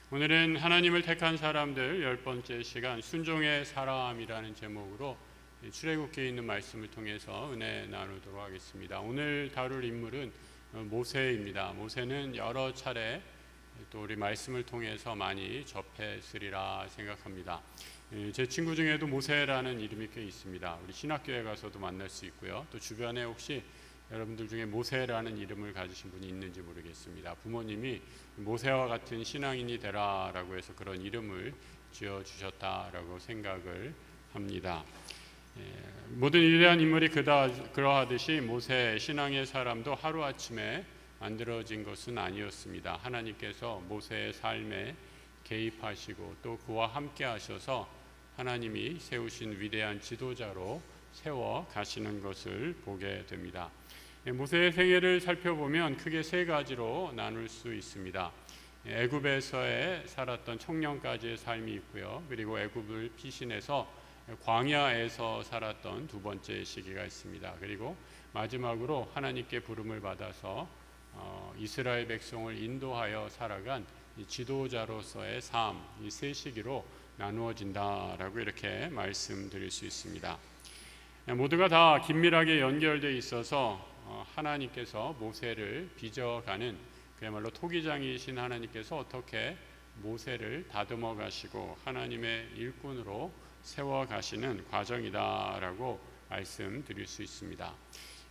오늘은 하나님을 택한 사람들 10번째 시간 순종의 사람이라는 제목으로 출애굽기에 있는 말씀을 통해서 은혜 나누도록 하겠습니다. 오늘 다룰 인물은 모세입니다. 모세는 여러 차례 또 우리 말씀을 통해서 많이 접했으리라 생각합니다. 제 친구 중에도 모세라는 이름이 꽤 있습니다. 우리 신학교에 가서도 만날 수 있고요. 또 주변에 혹시 여러분들 중에 모세라는 이름을 가지신 분이 있는지 모르겠습니다. 부모님이 모세와 같은 신앙인이 되라라고 해서 그런 이름을 지어주셨다라고 생각을 합니다. 모든 위대한 인물이 그러하듯이 모세 신앙의 사람도 하루아침에 만들어진 것은 아니었습니다. 하나님께서 모세의 삶에 개입하시고 또 그와 함께 하셔서 하나님이 세우신 위대한 지도자로 세워 가시는 것을 보게 됩니다. 모세의 생애를 살펴보면 크게 세 가지로 나눌 수 있습니다. 애굽에서의 살았던 청년까지의 삶이 있고요. 그리고 애굽을 피신해서 광야에서 살았던 두 번째 시기가 있습니다. 그리고 마지막으로 하나님께 부름을 받아서 이스라엘 백성을 인도하여 살아간 지도자로서의 삶, 이 세 시기로 나누어진다라고 이렇게 말씀드릴 수 있습니다. 모두가 다 긴밀하게 연결되어 있어서 하나님께서 모세를 빚어가는, 그야말로 토기장이신 하나님께서 어떻게 모세를 다듬어 가시고 하나님의 일꾼으로 세워 가시는 과정이다라고 말씀드릴 수 있습니다.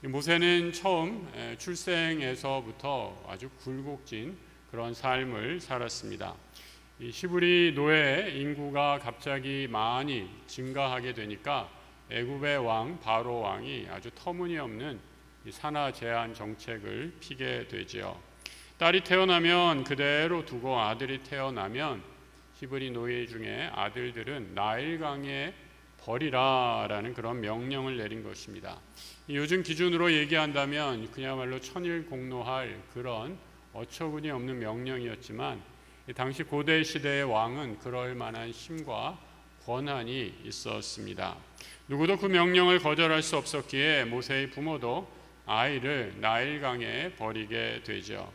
모세는 처음 출생에서부터 아주 굴곡진 그런 삶을 살았습니다. 이 히브리 노예 인구가 갑자기 많이 증가하게 되니까 애굽의 왕 바로 왕이 아주 터무니없는 산하 제한 정책을 피게 되지요. 딸이 태어나면 그대로 두고 아들이 태어나면 히브리 노예 중에 아들들은 나일강에 버리라라는 그런 명령을 내린 것입니다. 요즘 기준으로 얘기한다면 그야말로 천일공노할 그런 어처구니 없는 명령이었지만 당시 고대 시대의 왕은 그럴 만한 힘과 권한이 있었습니다. 누구도 그 명령을 거절할 수 없었기에 모세의 부모도 아이를 나일강에 버리게 되죠.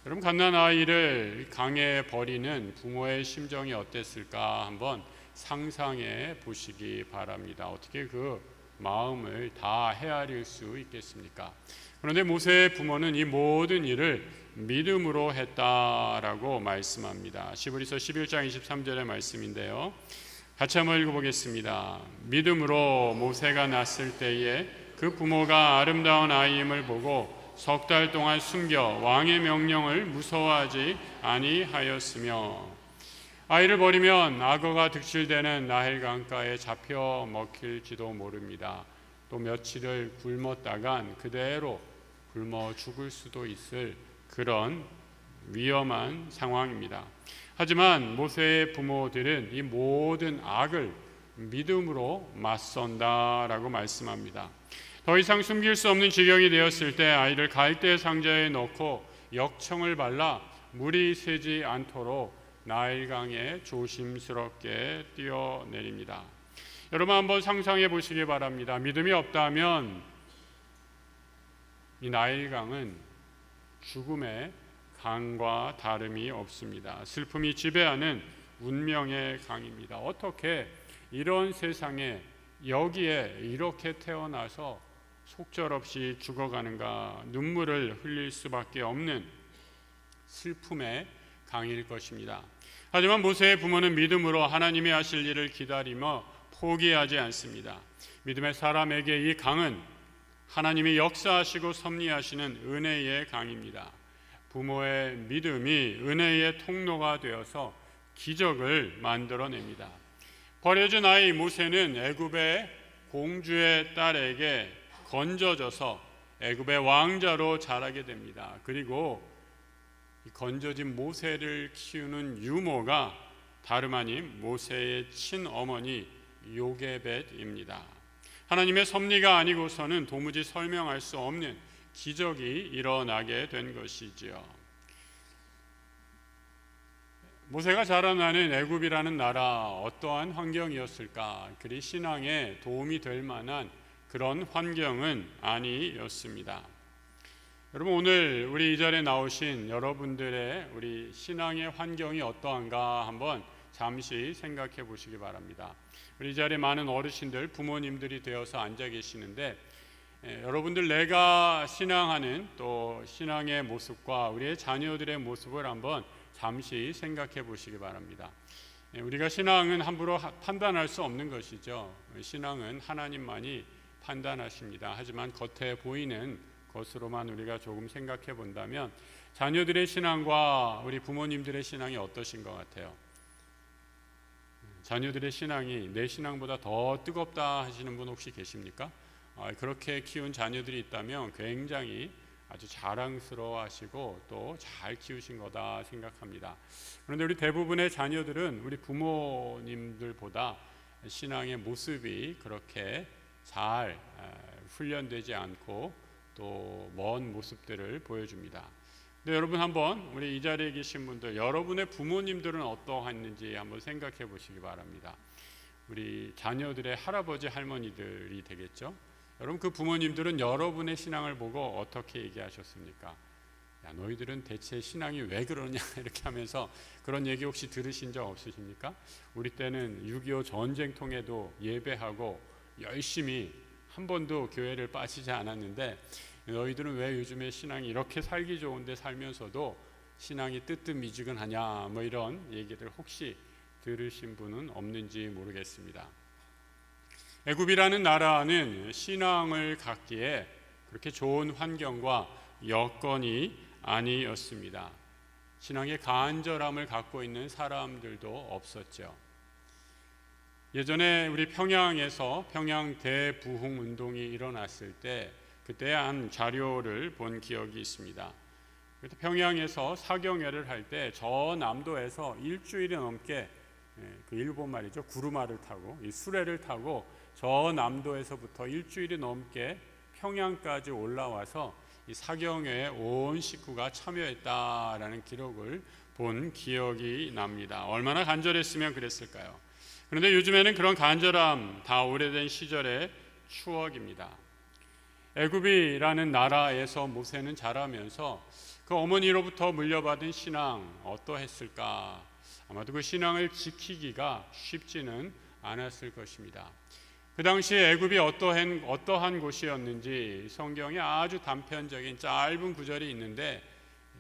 여러분, 갓난 아이를 강에 버리는 부모의 심정이 어땠을까 한번 상상해 보시기 바랍니다. 어떻게 그 마음을 다 헤아릴 수 있겠습니까? 그런데 모세의 부모는 이 모든 일을 믿음으로 했다라고 말씀합니다. 시브리서 11장 23절의 말씀인데요. 같이 한번 읽어보겠습니다. 믿음으로 모세가 낳았을 때에 그 부모가 아름다운 아이임을 보고 석 달 동안 숨겨 왕의 명령을 무서워하지 아니하였으며, 아이를 버리면 악어가 득실되는 나일 강가에 잡혀 먹힐지도 모릅니다. 또 며칠을 굶었다간 그대로 굶어 죽을 수도 있을 그런 위험한 상황입니다. 하지만 모세의 부모들은 이 모든 악을 믿음으로 맞선다라고 말씀합니다. 더 이상 숨길 수 없는 지경이 되었을 때 아이를 갈대 상자에 넣고 역청을 발라 물이 새지 않도록 나일강에 조심스럽게 뛰어내립니다. 여러분, 한번 상상해 보시기 바랍니다. 믿음이 없다면 이 나일강은 죽음의 강과 다름이 없습니다. 슬픔이 지배하는 운명의 강입니다. 어떻게 이런 세상에 여기에 이렇게 태어나서 속절없이 죽어가는가, 눈물을 흘릴 수밖에 없는 슬픔의 강일 것입니다. 하지만 모세의 부모는 믿음으로 하나님이 하실 일을 기다리며 포기하지 않습니다. 믿음의 사람에게 이 강은 하나님이 역사하시고 섭리하시는 은혜의 강입니다. 부모의 믿음이 은혜의 통로가 되어서 기적을 만들어냅니다. 버려진 아이 모세는 애굽의 공주의 딸에게 건져져서 애굽의 왕자로 자라게 됩니다. 그리고 건져진 모세를 키우는 유모가 다름 아닌 모세의 친어머니 요게벳입니다. 하나님의 섭리가 아니고서는 도무지 설명할 수 없는 기적이 일어나게 된 것이지요. 모세가 자라나는 애굽이라는 나라, 어떠한 환경이었을까? 그리 신앙에 도움이 될 만한 그런 환경은 아니었습니다. 여러분, 오늘 우리 이 자리에 나오신 여러분들의 우리 신앙의 환경이 어떠한가 한번 잠시 생각해 보시기 바랍니다. 우리 이 자리에 많은 어르신들, 부모님들이 되어서 앉아 계시는데 여러분들 내가 신앙하는 또 신앙의 모습과 우리의 자녀들의 모습을 한번 잠시 생각해 보시기 바랍니다. 우리가 신앙은 함부로 판단할 수 없는 것이죠. 신앙은 하나님만이 판단하십니다. 하지만 겉에 보이는 것으로만 우리가 조금 생각해 본다면 자녀들의 신앙과 우리 부모님들의 신앙이 어떠신 것 같아요? 자녀들의 신앙이 내 신앙보다 더 뜨겁다 하시는 분 혹시 계십니까? 그렇게 키운 자녀들이 있다면 굉장히 아주 자랑스러워 하시고 또 잘 키우신 거다 생각합니다. 그런데 우리 대부분의 자녀들은 우리 부모님들보다 신앙의 모습이 그렇게 잘 훈련되지 않고 또 먼 모습들을 보여줍니다. 근데 여러분, 한번 우리 이 자리에 계신 분들, 여러분의 부모님들은 어떠했는지 한번 생각해 보시기 바랍니다. 우리 자녀들의 할아버지 할머니들이 되겠죠. 여러분, 그 부모님들은 여러분의 신앙을 보고 어떻게 얘기하셨습니까? 야, 너희들은 대체 신앙이 왜 그러냐 이렇게 하면서 그런 얘기 혹시 들으신 적 없으십니까? 우리 때는 6.25 전쟁통에도 예배하고 열심히 한 번도 교회를 빠지지 않았는데 너희들은 왜 요즘에 신앙이 이렇게 살기 좋은데 살면서도 신앙이 뜨뜻미지근하냐, 뭐 이런 얘기들 혹시 들으신 분은 없는지 모르겠습니다. 애굽이라는 나라는 신앙을 갖기에 그렇게 좋은 환경과 여건이 아니었습니다. 신앙의 간절함을 갖고 있는 사람들도 없었죠. 예전에 우리 평양에서 평양 대부흥 운동이 일어났을 때 그때 한 자료를 본 기억이 있습니다. 그때 평양에서 사경회를 할 때 저 남도에서 일주일이 넘게 그 일본 말이죠, 구루마를 타고 이 수레를 타고 저 남도에서부터 일주일이 넘게 평양까지 올라와서 이 사경회에 온 식구가 참여했다라는 기록을 본 기억이 납니다. 얼마나 간절했으면 그랬을까요? 그런데 요즘에는 그런 간절함 다 오래된 시절의 추억입니다. 애굽이라는 나라에서 모세는 자라면서 그 어머니로부터 물려받은 신앙 어떠했을까? 아마도 그 신앙을 지키기가 쉽지는 않았을 것입니다. 그 당시 애굽이 어떠한 곳이었는지 성경에 아주 단편적인 짧은 구절이 있는데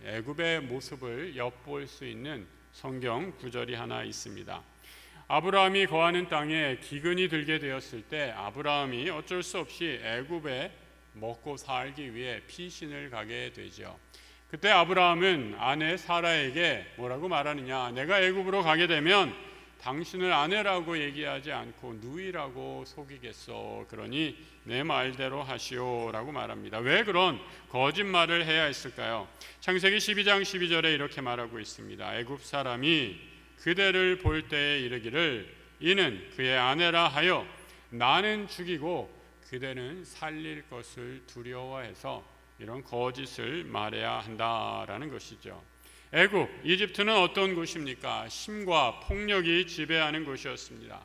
애굽의 모습을 엿볼 수 있는 성경 구절이 하나 있습니다. 아브라함이 거하는 땅에 기근이 들게 되었을 때 아브라함이 어쩔 수 없이 애굽에 먹고 살기 위해 피신을 가게 되죠. 그때 아브라함은 아내 사라에게 뭐라고 말하느냐, 내가 애굽으로 가게 되면 당신을 아내라고 얘기하지 않고 누이라고 속이겠소. 그러니 내 말대로 하시오라고 말합니다. 왜 그런 거짓말을 해야 했을까요? 창세기 12장 12절에 이렇게 말하고 있습니다. 애굽 사람이 그대를 볼 때에 이르기를 이는 그의 아내라 하여 나는 죽이고 그대는 살릴 것을 두려워해서 이런 거짓을 말해야 한다라는 것이죠. 애굽, 이집트는 어떤 곳입니까? 힘과 폭력이 지배하는 곳이었습니다.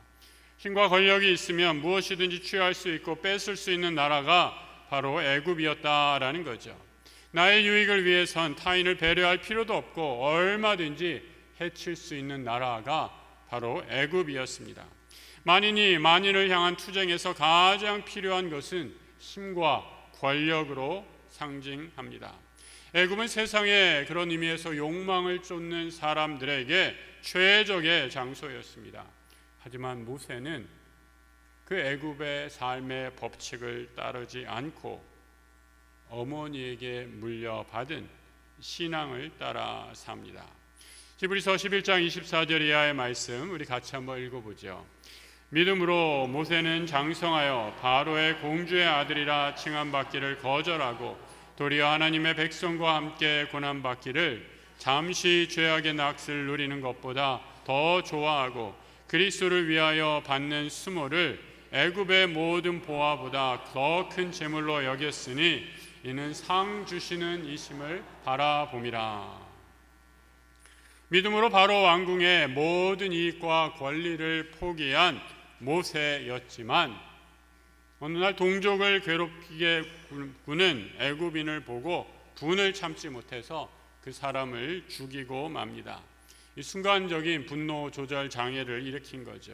힘과 권력이 있으면 무엇이든지 취할 수 있고 뺏을 수 있는 나라가 바로 애굽이었다라는 거죠. 나의 유익을 위해선 타인을 배려할 필요도 없고 얼마든지 해칠 수 있는 나라가 바로 애굽이었습니다. 만인이 만인을 향한 투쟁에서 가장 필요한 것은 힘과 권력으로 상징합니다. 애굽은 세상에 그런 의미에서 욕망을 쫓는 사람들에게 최적의 장소였습니다. 하지만 모세는 그 애굽의 삶의 법칙을 따르지 않고 어머니에게 물려받은 신앙을 따라 삽니다. 히브리서 11장 24절 이하의 말씀 우리 같이 한번 읽어보죠. 믿음으로 모세는 장성하여 바로의 공주의 아들이라 칭함받기를 거절하고 도리어 하나님의 백성과 함께 고난받기를 잠시 죄악의 낚시를 누리는 것보다 더 좋아하고 그리스도를 위하여 받는 수모를 애굽의 모든 보화보다 더 큰 재물로 여겼으니 이는 상 주시는 이심을 바라봄이라. 믿음으로 바로 왕궁의 모든 이익과 권리를 포기한 모세였지만 어느 날 동족을 괴롭히게 구는 애굽인을 보고 분을 참지 못해서 그 사람을 죽이고 맙니다. 이 순간적인 분노 조절 장애를 일으킨 거죠.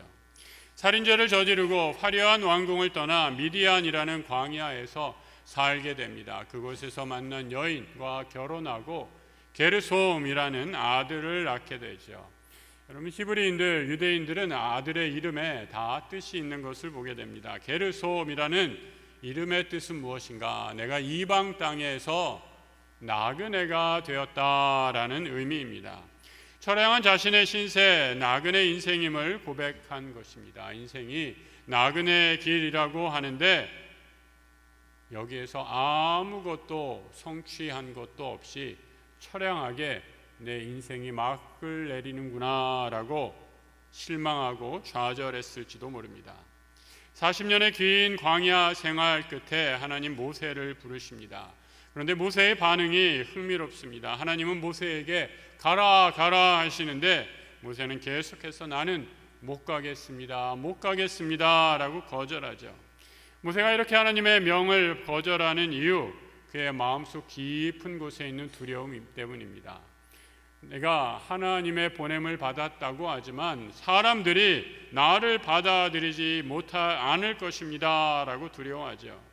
살인죄를 저지르고 화려한 왕궁을 떠나 미디안이라는 광야에서 살게 됩니다. 그곳에서 만난 여인과 결혼하고 게르솜이라는 아들을 낳게 되죠. 여러분, 히브리인들, 유대인들은 아들의 이름에 다 뜻이 있는 것을 보게 됩니다. 게르솜이라는 이름의 뜻은 무엇인가? 내가 이방 땅에서 나그네가 되었다라는 의미입니다. 처량한 자신의 신세, 나그네 인생임을 고백한 것입니다. 인생이 나그네 길이라고 하는데 여기에서 아무것도 성취한 것도 없이 처량하게 내 인생이 막을 내리는구나 라고 실망하고 좌절했을지도 모릅니다. 40년의 긴 광야 생활 끝에 하나님 모세를 부르십니다. 그런데 모세의 반응이 흥미롭습니다. 하나님은 모세에게 가라 가라 하시는데 모세는 계속해서 나는 못 가겠습니다 라고 거절하죠. 모세가 이렇게 하나님의 명을 거절하는 이유, 그의 마음속 깊은 곳에 있는 두려움 때문입니다. 내가 하나님의 보냄을 받았다고 하지만 사람들이 나를 받아들이지 않을 것입니다 라고 두려워하죠.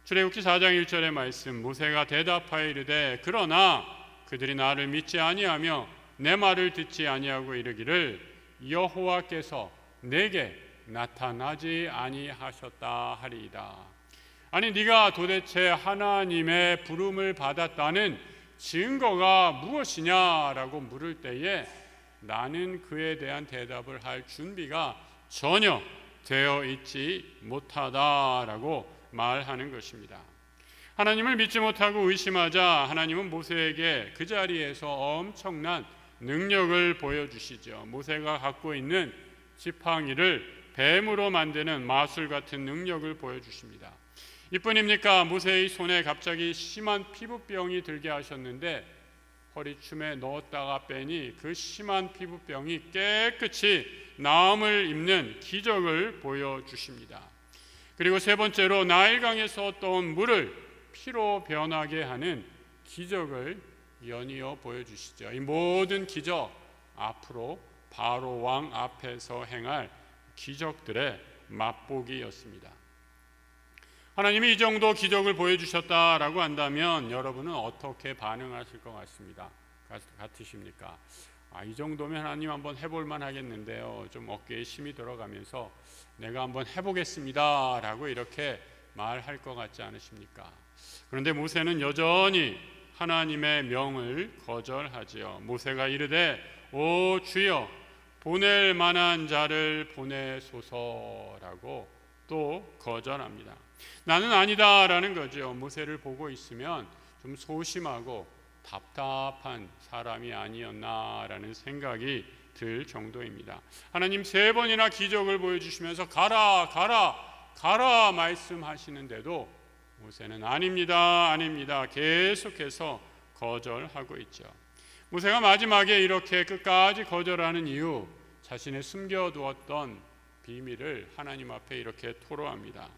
출애굽기 4장 1절의 말씀, 모세가 대답하여 이르되 그러나 그들이 나를 믿지 아니하며 내 말을 듣지 아니하고 이르기를 여호와께서 내게 나타나지 아니하셨다 하리이다. 아니, 네가 도대체 하나님의 부름을 받았다는 증거가 무엇이냐라고 물을 때에 나는 그에 대한 대답을 할 준비가 전혀 되어 있지 못하다라고 말하는 것입니다. 하나님을 믿지 못하고 의심하자 하나님은 모세에게 그 자리에서 엄청난 능력을 보여주시죠. 모세가 갖고 있는 지팡이를 뱀으로 만드는 마술 같은 능력을 보여주십니다. 이뿐입니까? 모세의 손에 갑자기 심한 피부병이 들게 하셨는데 허리춤에 넣었다가 빼니 그 심한 피부병이 깨끗이 나음을 입는 기적을 보여주십니다. 그리고 세 번째로 나일강에서 떠온 물을 피로 변하게 하는 기적을 연이어 보여주시죠. 이 모든 기적, 앞으로 바로 왕 앞에서 행할 기적들의 맛보기였습니다. 하나님이 이 정도 기적을 보여주셨다라고 한다면 여러분은 어떻게 반응하실 것 같으십니까? 이 정도면 하나님 한번 해볼만 하겠는데요. 좀 어깨에 힘이 들어가면서 내가 한번 해보겠습니다 라고 이렇게 말할 것 같지 않으십니까? 그런데 모세는 여전히 하나님의 명을 거절하지요. 모세가 이르되 오 주여 보낼 만한 자를 보내소서라고 또 거절합니다. 나는 아니다라는 거죠. 모세를 보고 있으면 좀 소심하고 답답한 사람이 아니었나라는 생각이 들 정도입니다. 하나님 세 번이나 기적을 보여주시면서 가라 가라 가라 말씀하시는데도 모세는 아닙니다 계속해서 거절하고 있죠. 모세가 마지막에 이렇게 끝까지 거절하는 이유, 자신의 숨겨두었던 비밀을 하나님 앞에 이렇게 토로합니다.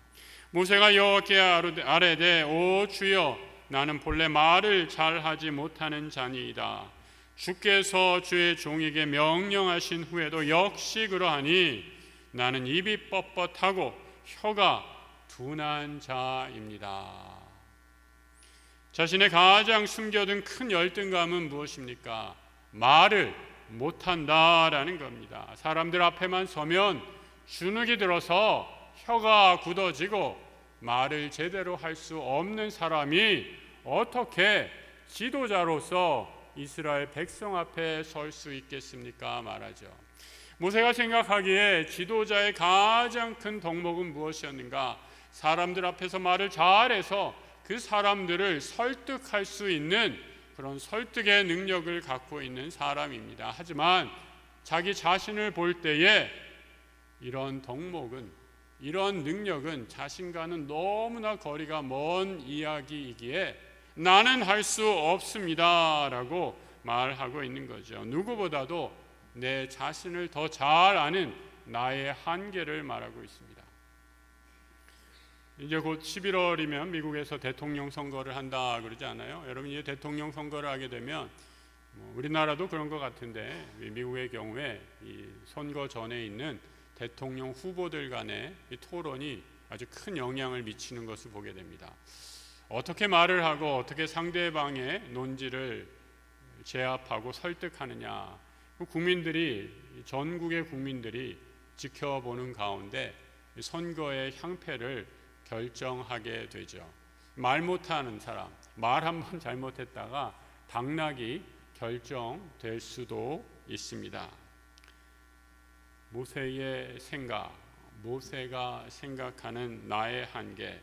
모세가 여호와께 아뢰되 오 주여 나는 본래 말을 잘하지 못하는 자니이다. 주께서 주의 종에게 명령하신 후에도 역시 그러하니 나는 입이 뻣뻣하고 혀가 둔한 자입니다. 자신의 가장 숨겨둔 큰 열등감은 무엇입니까? 말을 못한다라는 겁니다. 사람들 앞에만 서면 주눅이 들어서 혀가 굳어지고 말을 제대로 할 수 없는 사람이 어떻게 지도자로서 이스라엘 백성 앞에 설 수 있겠습니까? 말하죠. 모세가 생각하기에 지도자의 가장 큰 덕목은 무엇이었는가? 사람들 앞에서 말을 잘해서 그 사람들을 설득할 수 있는 그런 설득의 능력을 갖고 있는 사람입니다. 하지만 자기 자신을 볼 때에 이런 덕목은, 이런 능력은 자신과는 너무나 거리가 먼 이야기이기에 나는 할 수 없습니다 라고 말하고 있는 거죠. 누구보다도 내 자신을 더 잘 아는 나의 한계를 말하고 있습니다. 이제 곧 11월이면 미국에서 대통령 선거를 한다 그러지 않아요? 여러분, 이제 대통령 선거를 하게 되면 우리나라도 그런 것 같은데 미국의 경우에 이 선거 전에 있는 대통령 후보들 간의 이 토론이 아주 큰 영향을 미치는 것을 보게 됩니다. 어떻게 말을 하고 어떻게 상대방의 논지를 제압하고 설득하느냐, 국민들이, 전국의 국민들이 지켜보는 가운데 선거의 향패를 결정하게 되죠. 말 못하는 사람, 말 한번 잘못했다가 당락이 결정될 수도 있습니다. 모세의 생각, 모세가 생각하는 나의 한계,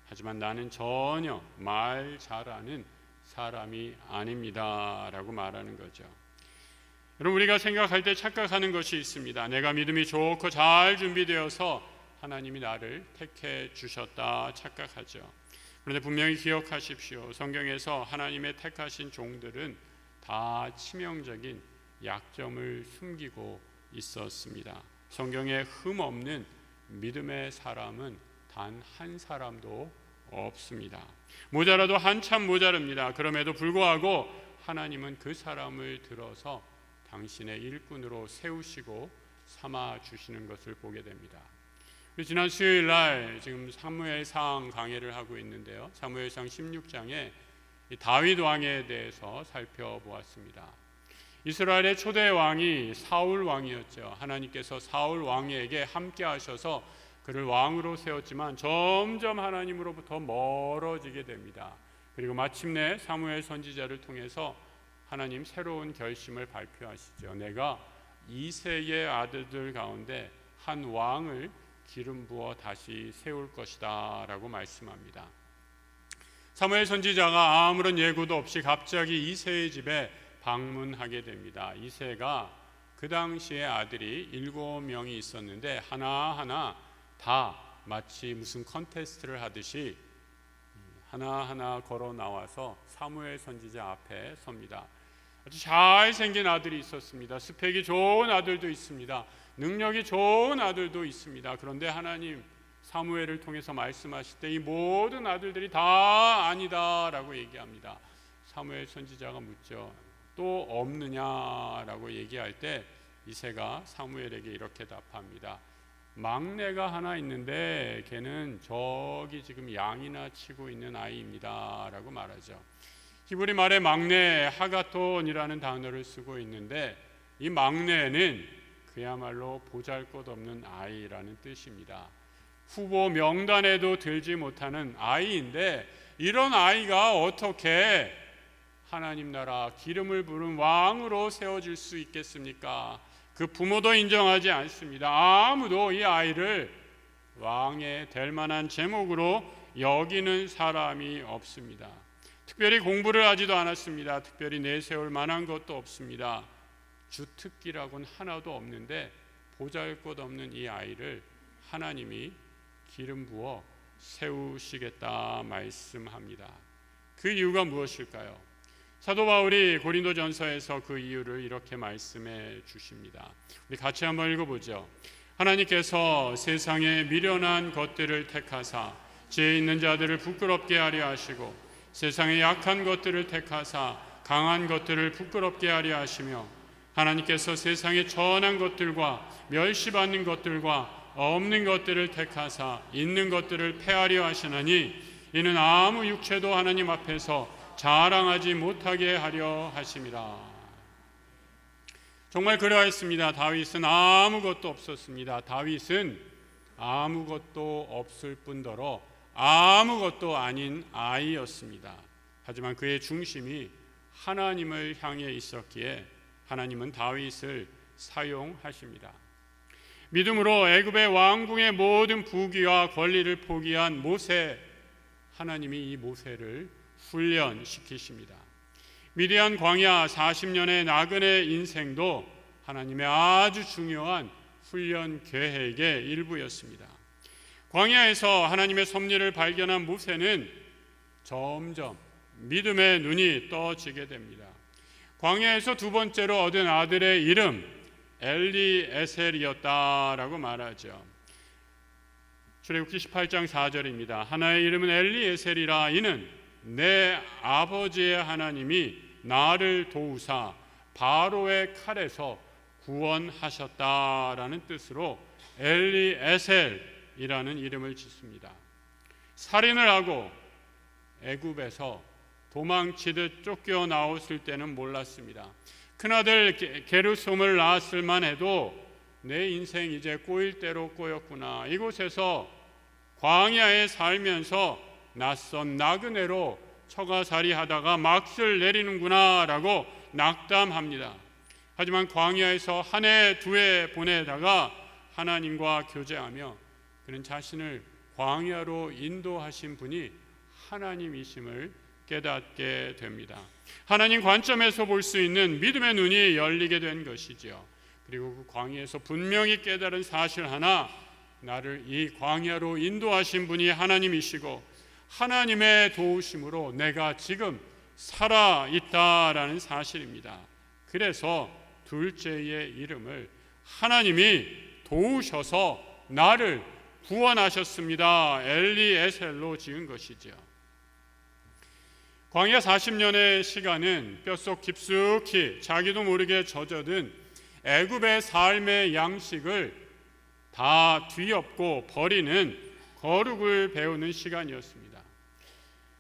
하지만 나는 전혀 말 잘하는 사람이 아닙니다 라고 말하는 거죠. 여러분, 우리가 생각할 때 착각하는 것이 있습니다. 내가 믿음이 좋고 잘 준비되어서 하나님이 나를 택해 주셨다 착각하죠. 그런데 분명히 기억하십시오. 성경에서 하나님의 택하신 종들은 다 치명적인 약점을 숨기고 있었습니다. 성경에 흠없는 믿음의 사람은 단 한 사람도 없습니다. 모자라도 한참 모자릅니다. 그럼에도 불구하고 하나님은 그 사람을 들어서 당신의 일꾼으로 세우시고 삼아 주시는 것을 보게 됩니다. 지난 수요일 날 지금 사무엘상 강해를 하고 있는데요. 사무엘상 16장에 다윗 왕에 대해서 살펴보았습니다. 이스라엘의 초대 왕이 사울 왕이었죠. 하나님께서 사울 왕에게 함께 하셔서 그를 왕으로 세웠지만 점점 하나님으로부터 멀어지게 됩니다. 그리고 마침내 사무엘 선지자를 통해서 하나님 새로운 결심을 발표하시죠. 내가 이새의 아들들 가운데 한 왕을 기름 부어 다시 세울 것이다 라고 말씀합니다. 사무엘 선지자가 아무런 예고도 없이 갑자기 이새의 집에 방문하게 됩니다. 이새가 그 당시에 아들이 7명이 있었는데 하나하나 다 마치 무슨 컨테스트를 하듯이 하나하나 걸어 나와서 사무엘 선지자 앞에 섭니다. 아주 잘생긴 아들이 있었습니다. 스펙이 좋은 아들도 있습니다. 능력이 좋은 아들도 있습니다. 그런데 하나님 사무엘을 통해서 말씀하실 때 이 모든 아들들이 다 아니다라고 얘기합니다. 사무엘 선지자가 묻죠. 또 없느냐라고 얘기할 때 이새가 사무엘에게 이렇게 답합니다. 막내가 하나 있는데 걔는 저기 지금 양이나 치고 있는 아이입니다 라고 말하죠. 히브리 말에 막내 하가톤이라는 단어를 쓰고 있는데 이 막내는 그야말로 보잘것없는 아이라는 뜻입니다. 후보 명단에도 들지 못하는 아이인데 이런 아이가 어떻게 하나님 나라 기름을 부은 왕으로 세워질 수 있겠습니까? 그 부모도 인정하지 않습니다. 아무도 이 아이를 왕에 될 만한 제목으로 여기는 사람이 없습니다. 특별히 공부를 하지도 않았습니다. 특별히 내세울 만한 것도 없습니다. 주특기라고는 하나도 없는데 보잘것없는 이 아이를 하나님이 기름 부어 세우시겠다 말씀합니다. 그 이유가 무엇일까요? 사도 바울이 고린도전서에서 그 이유를 이렇게 말씀해 주십니다. 우리 같이 한번 읽어보죠. 하나님께서 세상에 미련한 것들을 택하사 지혜 있는 자들을 부끄럽게 하려 하시고 세상에 약한 것들을 택하사 강한 것들을 부끄럽게 하려 하시며 하나님께서 세상에 천한 것들과 멸시받는 것들과 없는 것들을 택하사 있는 것들을 폐하려 하시나니 이는 아무 육체도 하나님 앞에서 자랑하지 못하게 하려 하심이라. 정말 그러했습니다. 다윗은 아무것도 없었습니다. 다윗은 아무것도 없을 뿐더러 아무것도 아닌 아이였습니다. 하지만 그의 중심이 하나님을 향해 있었기에 하나님은 다윗을 사용하십니다. 믿음으로 애굽의 왕궁의 모든 부귀와 권리를 포기한 모세, 하나님이 이 모세를 훈련시키십니다. 미디안 광야 40년의 나그네 인생도 하나님의 아주 중요한 훈련 계획의 일부였습니다. 광야에서 하나님의 섭리를 발견한 모세는 점점 믿음의 눈이 떠지게 됩니다. 광야에서 두 번째로 얻은 아들의 이름 엘리에셀이었다라고 말하죠. 출애굽기 18장 4절입니다. 하나의 이름은 엘리에셀이라. 이는 내 아버지의 하나님이 나를 도우사 바로의 칼에서 구원하셨다라는 뜻으로 엘리에셀이라는 이름을 짓습니다. 살인을 하고 애굽에서 도망치듯 쫓겨 나왔을 때는 몰랐습니다. 큰아들 게르솜을 낳았을 만해도 내 인생 이제 꼬일 대로 꼬였구나. 이곳에서 광야에 살면서 낯선 나그네로 처가살이 하다가 막을 내리는구나 라고 낙담합니다. 하지만 광야에서 한 해 두 해 보내다가 하나님과 교제하며 그는 자신을 광야로 인도하신 분이 하나님이심을 깨닫게 됩니다. 하나님 관점에서 볼 수 있는 믿음의 눈이 열리게 된 것이지요. 그리고 그 광야에서 분명히 깨달은 사실 하나, 나를 이 광야로 인도하신 분이 하나님이시고 하나님의 도우심으로 내가 지금 살아있다라는 사실입니다. 그래서 둘째의 이름을 하나님이 도우셔서 나를 구원하셨습니다. 엘리에셀로 지은 것이죠. 광야 40년의 시간은 뼛속 깊숙이 자기도 모르게 젖어든 애굽의 삶의 양식을 다 뒤엎고 버리는 거룩을 배우는 시간이었습니다.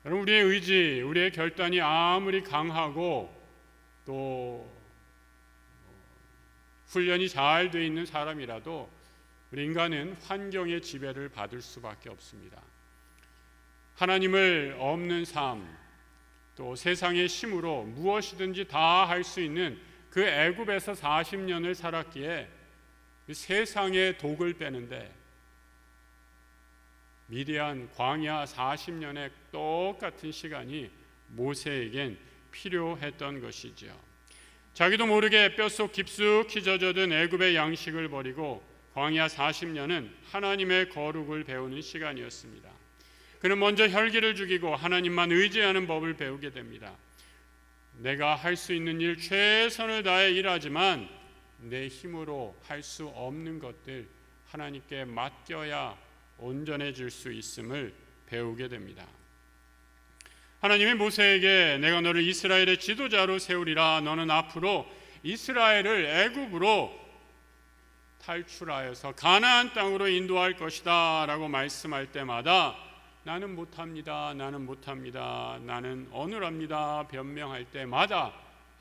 여러분, 우리의 의지, 우리의 결단이 아무리 강하고 또 훈련이 잘 돼 있는 사람이라도 우리 인간은 환경의 지배를 받을 수밖에 없습니다. 하나님을 없는 삶, 또 세상의 힘으로 무엇이든지 다 할 수 있는 그 애굽에서 40년을 살았기에 세상의 독을 빼는데 미디안 광야 40년의 똑같은 시간이 모세에겐 필요했던 것이죠. 자기도 모르게 뼛속 깊숙이 젖어든 애굽의 양식을 버리고 광야 40년은 하나님의 거룩을 배우는 시간이었습니다. 그는 먼저 혈기를 죽이고 하나님만 의지하는 법을 배우게 됩니다. 내가 할 수 있는 일 최선을 다해 일하지만 내 힘으로 할 수 없는 것들 하나님께 맡겨야 온전해질 수 있음을 배우게 됩니다. 하나님이 모세에게 내가 너를 이스라엘의 지도자로 세우리라. 너는 앞으로 이스라엘을 애굽으로 탈출하여서 가나안 땅으로 인도할 것이다 라고 말씀할 때마다 나는 못합니다, 나는 못합니다, 나는 어눌합니다 변명할 때마다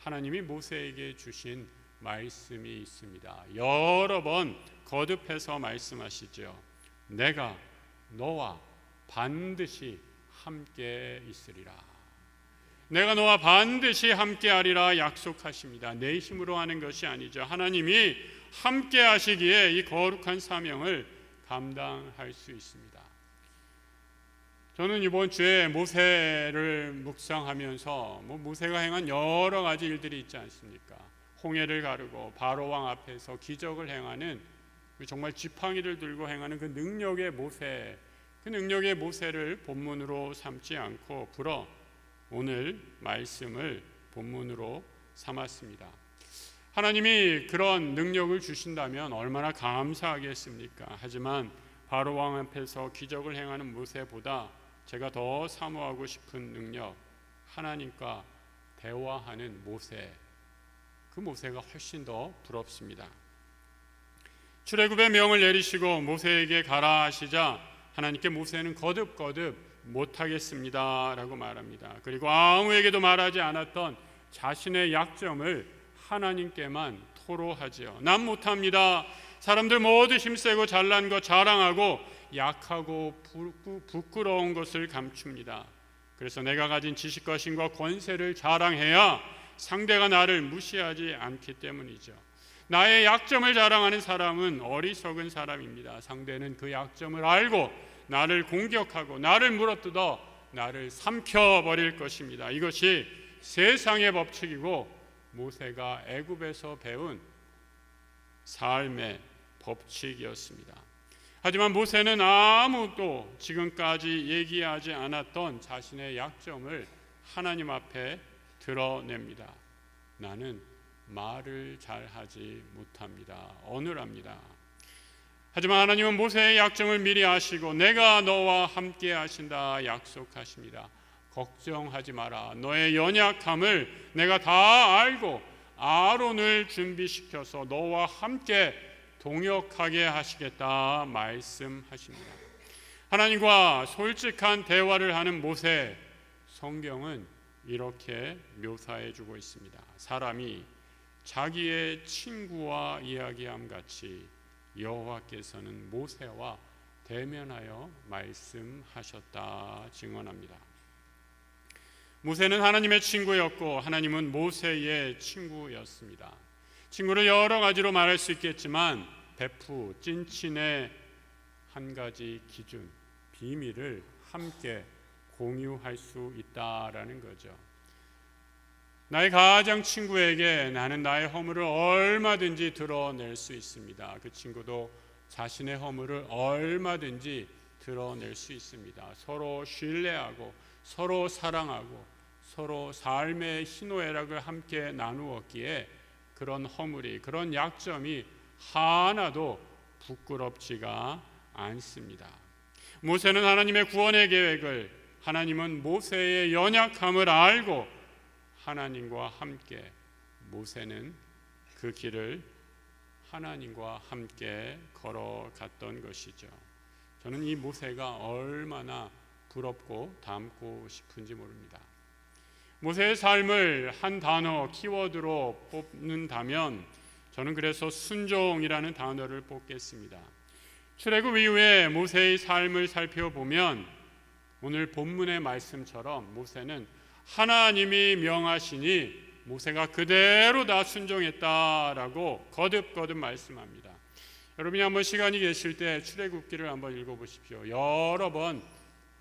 하나님이 모세에게 주신 말씀이 있습니다. 여러 번 거듭해서 말씀하시죠. 내가 너와 반드시 함께 있으리라. 내가 너와 반드시 함께 하리라 약속하십니다. 내 힘으로 하는 것이 아니죠. 하나님이 함께 하시기에 이 거룩한 사명을 감당할 수 있습니다. 저는 이번 주에 모세를 묵상하면서 모세가 행한 여러 가지 일들이 있지 않습니까? 홍해를 가르고 바로왕 앞에서 기적을 행하는 정말 지팡이를 들고 행하는 그 능력의 모세, 그 능력의 모세를 본문으로 삼지 않고 불어 오늘 말씀을 본문으로 삼았습니다. 하나님이 그런 능력을 주신다면 얼마나 감사하겠습니까? 하지만 바로왕 앞에서 기적을 행하는 모세보다 제가 더 사모하고 싶은 능력, 하나님과 대화하는 모세, 그 모세가 훨씬 더 부럽습니다. 출애굽의 명을 내리시고 모세에게 가라 하시자 하나님께 모세는 거듭 못하겠습니다 라고 말합니다. 그리고 아무에게도 말하지 않았던 자신의 약점을 하나님께만 토로하지요. 난 못합니다. 사람들 모두 힘세고 잘난 것 자랑하고 약하고 부끄러운 것을 감춥니다. 그래서 내가 가진 지식과 힘과 권세를 자랑해야 상대가 나를 무시하지 않기 때문이죠. 나의 약점을 자랑하는 사람은 어리석은 사람입니다. 상대는 그 약점을 알고 나를 공격하고 나를 물어뜯어 나를 삼켜버릴 것입니다. 이것이 세상의 법칙이고 모세가 애굽에서 배운 삶의 법칙이었습니다. 하지만 모세는 아무도 지금까지 얘기하지 않았던 자신의 약점을 하나님 앞에 드러냅니다. 나는 말을 잘하지 못합니다. 어눌합니다. 하지만 하나님은 모세의 약점을 미리 아시고 내가 너와 함께 하신다 약속하십니다. 걱정하지 마라. 너의 연약함을 내가 다 알고 아론을 준비시켜서 너와 함께 동역하게 하시겠다 말씀하십니다. 하나님과 솔직한 대화를 하는 모세, 성경은 이렇게 묘사해 주고 있습니다. 사람이 자기의 친구와 이야기함 같이 여호와께서는 모세와 대면하여 말씀하셨다 증언합니다. 모세는 하나님의 친구였고 하나님은 모세의 친구였습니다. 친구를 여러 가지로 말할 수 있겠지만 베프, 찐친의 한 가지 기준, 비밀을 함께 공유할 수 있다라는 거죠. 나의 가장 친구에게 나는 나의 허물을 얼마든지 드러낼 수 있습니다. 그 친구도 자신의 허물을 얼마든지 드러낼 수 있습니다. 서로 신뢰하고 서로 사랑하고 서로 삶의 희노애락을 함께 나누었기에 그런 허물이, 그런 약점이 하나도 부끄럽지가 않습니다. 모세는 하나님의 구원의 계획을, 하나님은 모세의 연약함을 알고 하나님과 함께, 모세는 그 길을 하나님과 함께 걸어갔던 것이죠. 저는 이 모세가 얼마나 부럽고 닮고 싶은지 모릅니다. 모세의 삶을 한 단어, 키워드로 뽑는다면 저는 그래서 순종이라는 단어를 뽑겠습니다. 출애굽 이후에 모세의 삶을 살펴보면 오늘 본문의 말씀처럼 모세는 하나님이 명하시니 모세가 그대로 다 순종했다라고 거듭거듭 말씀합니다. 여러분이 한번 시간이 계실 때 출애굽기를 한번 읽어보십시오. 여러 번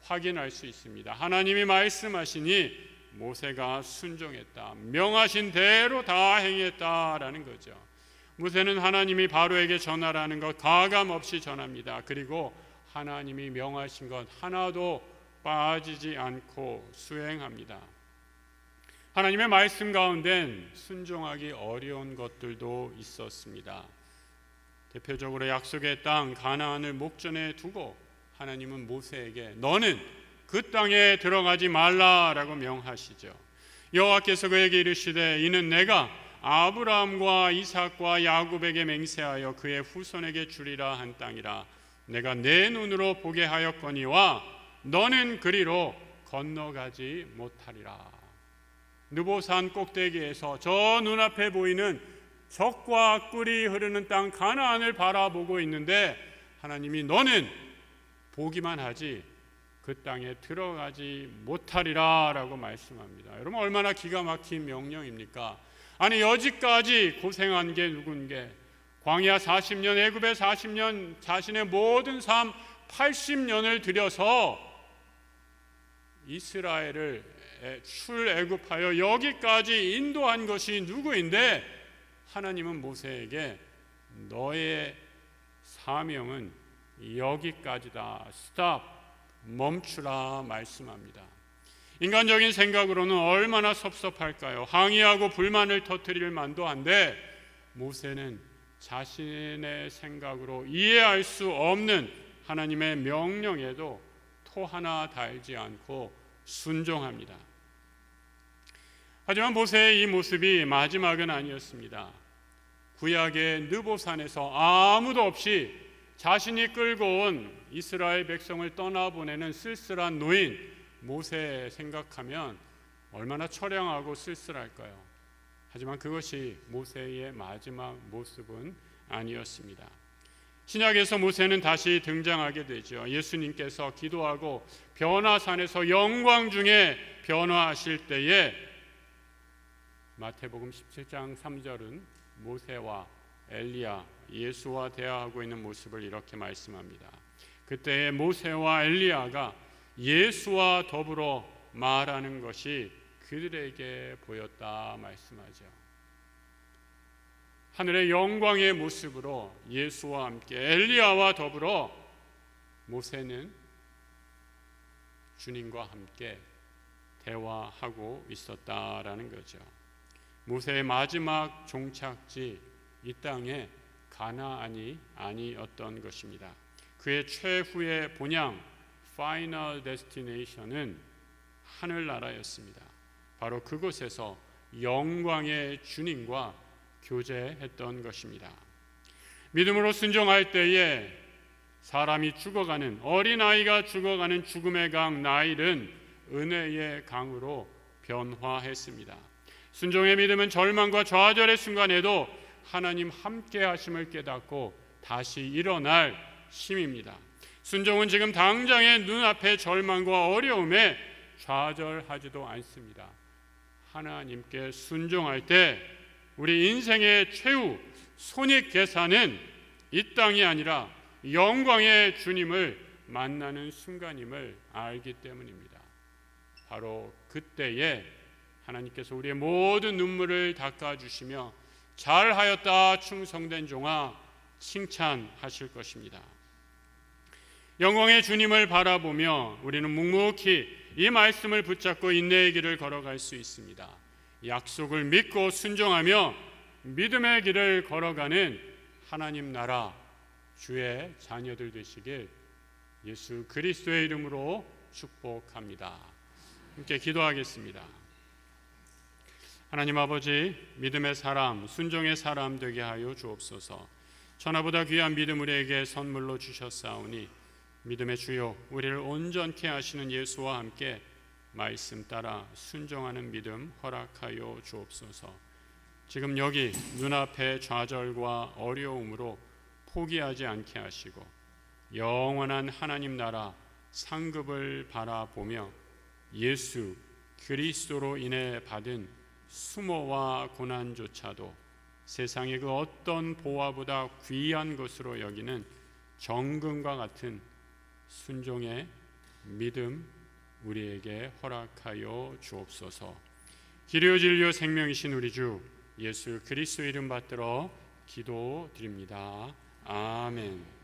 확인할 수 있습니다. 하나님이 말씀하시니 모세가 순종했다, 명하신 대로 다 행했다라는 거죠. 모세는 하나님이 바로에게 전하라는 것 가감 없이 전합니다. 그리고 하나님이 명하신 것 하나도 빠지지 않고 수행합니다. 하나님의 말씀 가운데는 순종하기 어려운 것들도 있었습니다. 대표적으로 약속의 땅 가나안을 목전에 두고 하나님은 모세에게 너는 그 땅에 들어가지 말라라고 명하시죠. 여호와께서 그에게 이르시되 이는 내가 아브라함과 이삭과 야곱에게 맹세하여 그의 후손에게 주리라 한 땅이라. 내가 내 눈으로 보게 하였거니와 너는 그리로 건너가지 못하리라. 느보산 꼭대기에서 저 눈앞에 보이는 적과 꿀이 흐르는 땅 가나안을 바라보고 있는데 하나님이 너는 보기만 하지 그 땅에 들어가지 못하리라 라고 말씀합니다. 여러분 얼마나 기가 막힌 명령입니까? 아니 여지까지 고생한 게 누군게? 광야 40년, 애굽에 40년, 자신의 모든 삶 80년을 들여서 이스라엘을 출애굽하여 여기까지 인도한 것이 누구인데 하나님은 모세에게 너의 사명은 여기까지다. 스탑. 멈추라 말씀합니다. 인간적인 생각으로는 얼마나 섭섭할까요? 항의하고 불만을 터뜨릴 만도 한데 모세는 자신의 생각으로 이해할 수 없는 하나님의 명령에도 토 하나 달지 않고 순종합니다. 하지만 모세의 이 모습이 마지막은 아니었습니다. 구약의 느보산에서 아무도 없이 자신이 끌고 온 이스라엘 백성을 떠나보내는 쓸쓸한 노인 모세 생각하면 얼마나 처량하고 쓸쓸할까요? 하지만 그것이 모세의 마지막 모습은 아니었습니다. 신약에서 모세는 다시 등장하게 되죠. 예수님께서 기도하고 변화산에서 영광 중에 변화하실 때에 마태복음 17장 3절은 모세와 엘리야, 예수와 대화하고 있는 모습을 이렇게 말씀합니다. 그때 모세와 엘리야가 예수와 더불어 말하는 것이 그들에게 보였다 말씀하죠. 하늘의 영광의 모습으로 예수와 함께 엘리야와 더불어 모세는 주님과 함께 대화하고 있었다라는 거죠. 모세의 마지막 종착지 이 땅에 가나안이 아니었던 것입니다. 그의 최후의 본향, 파이널 데스티네이션은 하늘나라였습니다. 바로 그곳에서 영광의 주님과 교제했던 것입니다. 믿음으로 순종할 때에 사람이 죽어가는, 어린아이가 죽어가는 죽음의 강 나일은 은혜의 강으로 변화했습니다. 순종의 믿음은 절망과 좌절의 순간에도 하나님 함께 하심을 깨닫고 다시 일어날 힘입니다. 순종은 지금 당장의 눈앞의 절망과 어려움에 좌절하지도 않습니다. 하나님께 순종할 때 우리 인생의 최후 손익계산은 이 땅이 아니라 영광의 주님을 만나는 순간임을 알기 때문입니다. 바로 그때에 하나님께서 우리의 모든 눈물을 닦아주시며 잘하였다 충성된 종아 칭찬하실 것입니다. 영광의 주님을 바라보며 우리는 묵묵히 이 말씀을 붙잡고 인내의 길을 걸어갈 수 있습니다. 약속을 믿고 순종하며 믿음의 길을 걸어가는 하나님 나라 주의 자녀들 되시길 예수 그리스도의 이름으로 축복합니다. 함께 기도하겠습니다. 하나님 아버지, 믿음의 사람, 순종의 사람 되게 하여 주옵소서. 천하보다 귀한 믿음 우리에게 선물로 주셨사오니 믿음의 주요 우리를 온전케 하시는 예수와 함께 말씀 따라 순종하는 믿음 허락하여 주옵소서. 지금 여기 눈앞의 좌절과 어려움으로 포기하지 않게 하시고 영원한 하나님 나라 상급을 바라보며 예수 그리스도로 인해 받은 수모와 고난조차도 세상의 그 어떤 보화보다 귀한 것으로 여기는 정금과 같은 순종의 믿음 우리에게 허락하여 주옵소서. 길이요 진리요 생명이신 우리 주 예수 그리스도 이름 받들어 기도드립니다. 아멘.